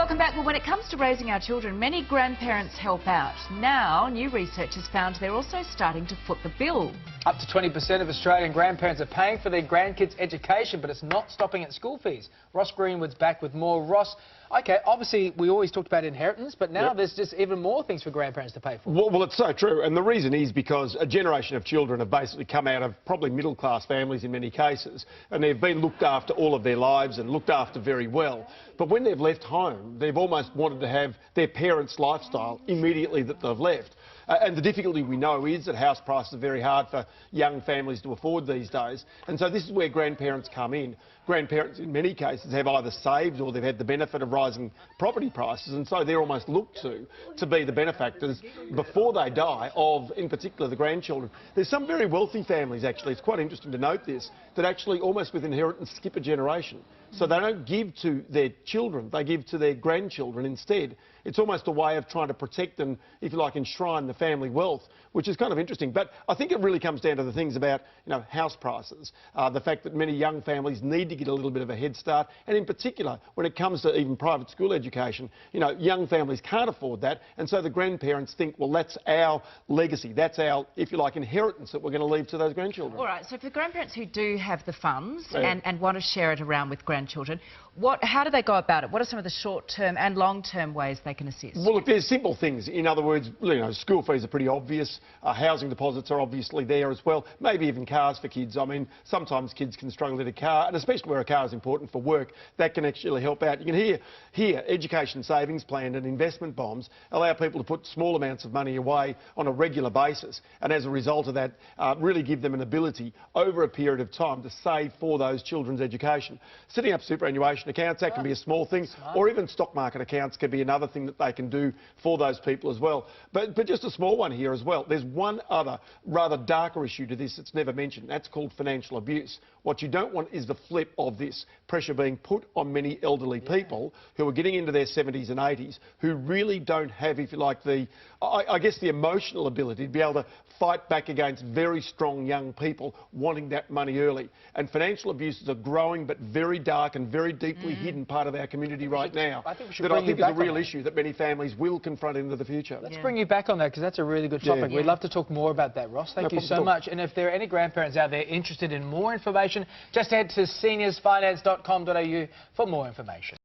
Welcome back. Well, when it comes to raising our children, many grandparents help out. Now, new research has found they're also starting to foot the bill. Up to 20% of Australian grandparents are paying for their grandkids' education, but it's not stopping at school fees. Ross Greenwood's back with more. Ross, OK, obviously we always talked about inheritance, but now there's just even more things for grandparents to pay for. Well, it's so true, and the reason is because a generation of children have basically come out of probably middle-class families in many cases, and they've been looked after all of their lives and looked after very well. But when they've left home, they've almost wanted to have their parents' lifestyle immediately that they've left. And the difficulty we know is that house prices are very hard for young families to afford these days. And so this is where grandparents come in. Grandparents, in many cases, have either saved or they've had the benefit of rising property prices, and so they're almost looked to be the benefactors before they die of, in particular, the grandchildren. There's some very wealthy families, actually, it's quite interesting to note this, that actually almost with inheritance skip a generation. So they don't give to their children, they give to their grandchildren instead. It's almost a way of trying to protect and, if you like, enshrine the family wealth, which is kind of interesting. But I think it really comes down to the things about, house prices, the fact that many young families need to get a little bit of a head start, and in particular, when it comes to even private school education, young families can't afford that, and so the grandparents think, well, that's our legacy, that's our, if you like, inheritance that we're going to leave to those grandchildren. All right, so for grandparents who do have the funds and want to share it around with grandchildren, how do they go about it? What are some of the short-term and long-term ways they can assist? Well, look, there's simple things. In other words, school fees are pretty obvious. Housing deposits are obviously there as well. Maybe even cars for kids. I mean, sometimes kids can struggle to get a car, and especially where a car is important for work, that can actually help out. You can hear education savings plan and investment bonds allow people to put small amounts of money away on a regular basis, and as a result of that, really give them an ability over a period of time to save for those children's education. Setting up superannuation accounts, that can be a small thing, or even stock market accounts can be another thing that they can do for those people as well. But just a small one here as well. There's one other rather darker issue to this that's never mentioned. That's called financial abuse. What you don't want is the flip of this, pressure being put on many elderly people who are getting into their 70s and 80s, who really don't have, if you like, I guess the emotional ability to be able to fight back against very strong young people wanting that money early. And financial abuse is a growing but very dark and very deeply hidden part of our community right now. I think we should that I think is a real issue that many families will confront into the future. Let's bring you back on that, because that's a really good topic. We'd love to talk more about that, Ross. Thank you so much. And if there are any grandparents out there interested in more information, just head to seniorsfinance.com.au for more information.